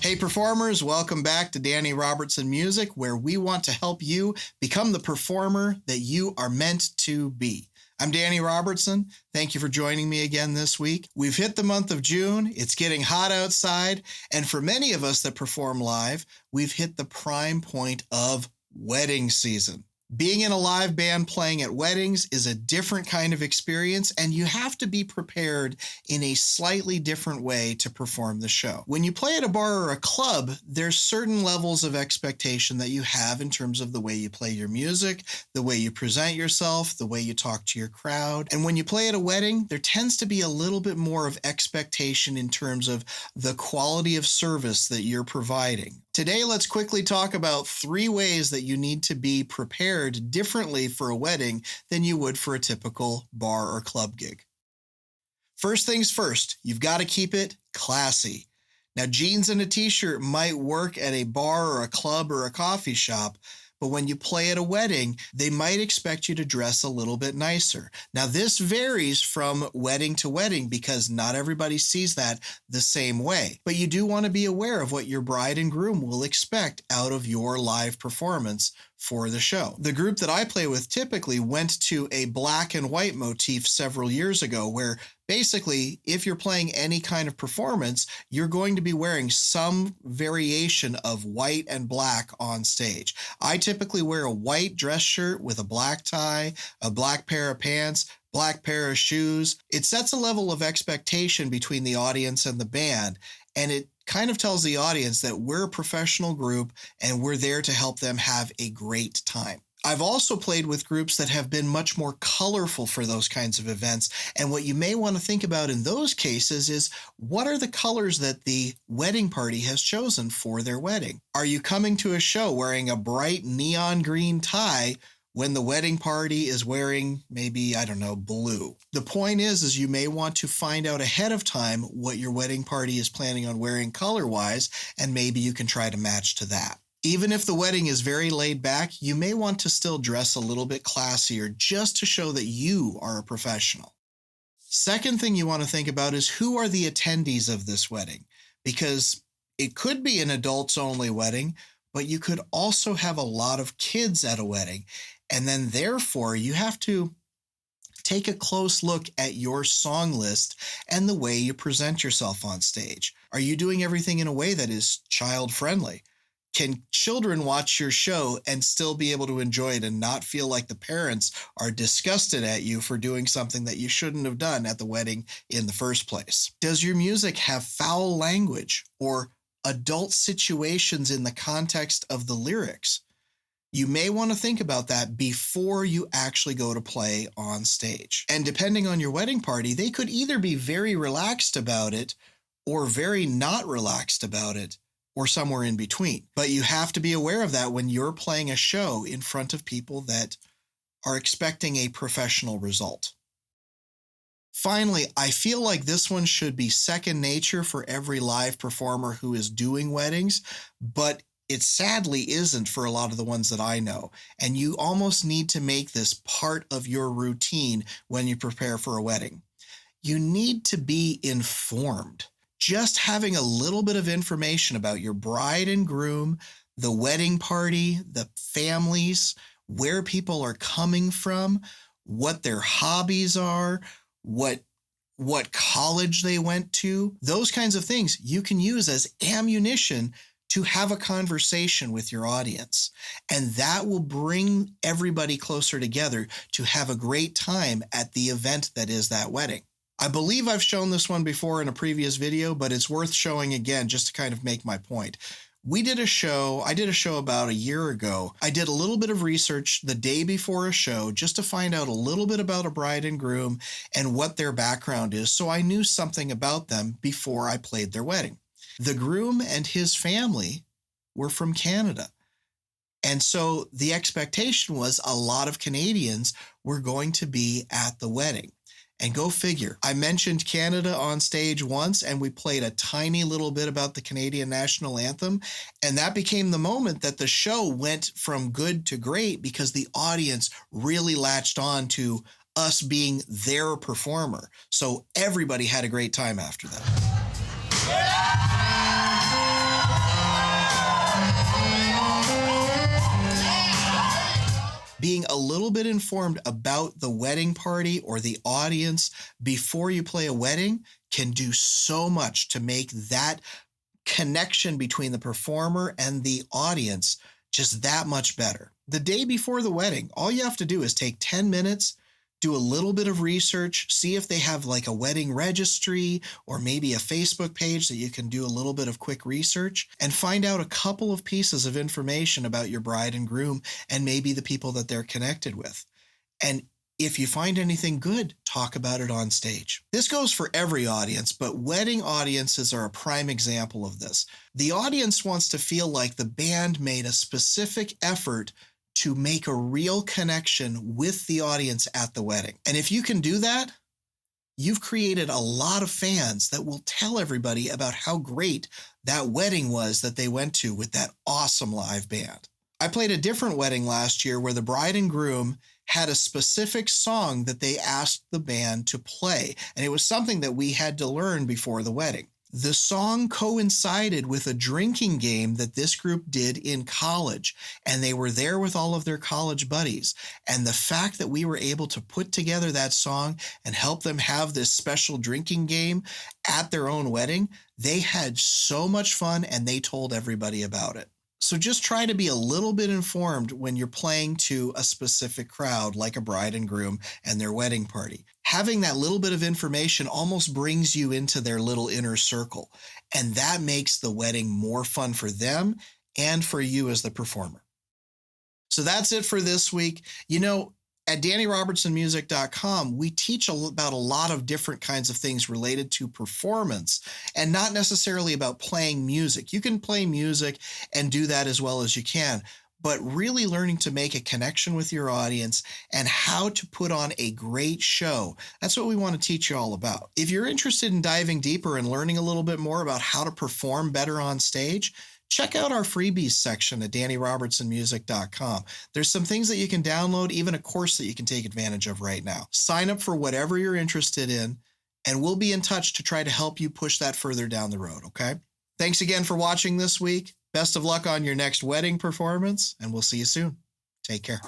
Hey performers, welcome back to Danny Robertson Music, where we want to help you become the performer that you are meant to be. I'm Danny Robertson. Thank you for joining me again this week. We've hit the month of June. It's getting hot outside. And for many of us that perform live, we've hit the prime point of wedding season. Being in a live band playing at weddings is a different kind of experience, and you have to be prepared in a slightly different way to perform the show. When you play at a bar or a club, there's certain levels of expectation that you have in terms of the way you play your music, the way you present yourself, the way you talk to your crowd. And when you play at a wedding, there tends to be a little bit more of expectation in terms of the quality of service that you're providing. Today, let's quickly talk about 3 ways that you need to be prepared differently for a wedding than you would for a typical bar or club gig. First things first, you've got to keep it classy. Now, jeans and a t-shirt might work at a bar or a club or a coffee shop, but when you play at a wedding, they might expect you to dress a little bit nicer. Now, this varies from wedding to wedding because not everybody sees that the same way. But you do want to be aware of what your bride and groom will expect out of your live performance for the show. The group that I play with typically went to a black and white motif several years ago, where basically, if you're playing any kind of performance, you're going to be wearing some variation of white and black on stage. I typically wear a white dress shirt with a black tie, a black pair of pants, black pair of shoes. It sets a level of expectation between the audience and the band, and it kind of tells the audience that we're a professional group and we're there to help them have a great time. I've also played with groups that have been much more colorful for those kinds of events. And what you may want to think about in those cases is, what are the colors that the wedding party has chosen for their wedding? Are you coming to a show wearing a bright neon green tie when the wedding party is wearing maybe, blue? The point is you may want to find out ahead of time what your wedding party is planning on wearing color-wise, and maybe you can try to match to that. Even if the wedding is very laid back, you may want to still dress a little bit classier just to show that you are a professional. Second thing you want to think about is, who are the attendees of this wedding? Because it could be an adults-only wedding, but you could also have a lot of kids at a wedding. And then therefore, you have to take a close look at your song list and the way you present yourself on stage. Are you doing everything in a way that is child-friendly? Can children watch your show and still be able to enjoy it and not feel like the parents are disgusted at you for doing something that you shouldn't have done at the wedding in the first place? Does your music have foul language or adult situations in the context of the lyrics? You may want to think about that before you actually go to play on stage. And depending on your wedding party, they could either be very relaxed about it or very not relaxed about it, or somewhere in between. But you have to be aware of that when you're playing a show in front of people that are expecting a professional result. Finally, I feel like this one should be second nature for every live performer who is doing weddings, but it sadly isn't for a lot of the ones that I know. And you almost need to make this part of your routine when you prepare for a wedding. You need to be informed. Just having a little bit of information about your bride and groom, the wedding party, the families, where people are coming from, what their hobbies are, what college they went to, those kinds of things you can use as ammunition to have a conversation with your audience. And that will bring everybody closer together to have a great time at the event that is that wedding. I believe I've shown this one before in a previous video, but it's worth showing again just to kind of make my point. I did a show about a year ago. I did a little bit of research the day before a show just to find out a little bit about a bride and groom and what their background is, so I knew something about them before I played their wedding. The groom and his family were from Canada. And so the expectation was a lot of Canadians were going to be at the wedding. And go figure. I mentioned Canada on stage once, and we played a tiny little bit about the Canadian national anthem. And that became the moment that the show went from good to great because the audience really latched on to us being their performer. So everybody had a great time after that. little bit informed about the wedding party or the audience before you play a wedding can do so much to make that connection between the performer and the audience just that much better. The day before the wedding, all you have to do is take 10 minutes, do a little bit of research, see if they have like a wedding registry or maybe a Facebook page that you can do a little bit of quick research and find out a couple of pieces of information about your bride and groom and maybe the people that they're connected with. And if you find anything good, talk about it on stage. This goes for every audience, but wedding audiences are a prime example of this. The audience wants to feel like the band made a specific effort to make a real connection with the audience at the wedding. And if you can do that, you've created a lot of fans that will tell everybody about how great that wedding was that they went to with that awesome live band. I played a different wedding last year where the bride and groom had a specific song that they asked the band to play, and it was something that we had to learn before the wedding. The song coincided with a drinking game that this group did in college, and they were there with all of their college buddies. And the fact that we were able to put together that song and help them have this special drinking game at their own wedding, they had so much fun and they told everybody about it. So just try to be a little bit informed when you're playing to a specific crowd, like a bride and groom and their wedding party. Having that little bit of information almost brings you into their little inner circle, and that makes the wedding more fun for them and for you as the performer. So that's it for this week. You know, at dannyrobertsonmusic.com, we teach about a lot of different kinds of things related to performance and not necessarily about playing music. You can play music and do that as well as you can, but really learning to make a connection with your audience and how to put on a great show. That's what we want to teach you all about. If you're interested in diving deeper and learning a little bit more about how to perform better on stage, check out our freebies section at dannyrobertsonmusic.com. There's some things that you can download, even a course that you can take advantage of right now. Sign up for whatever you're interested in, and we'll be in touch to try to help you push that further down the road, okay? Thanks again for watching this week. Best of luck on your next wedding performance, and we'll see you soon. Take care.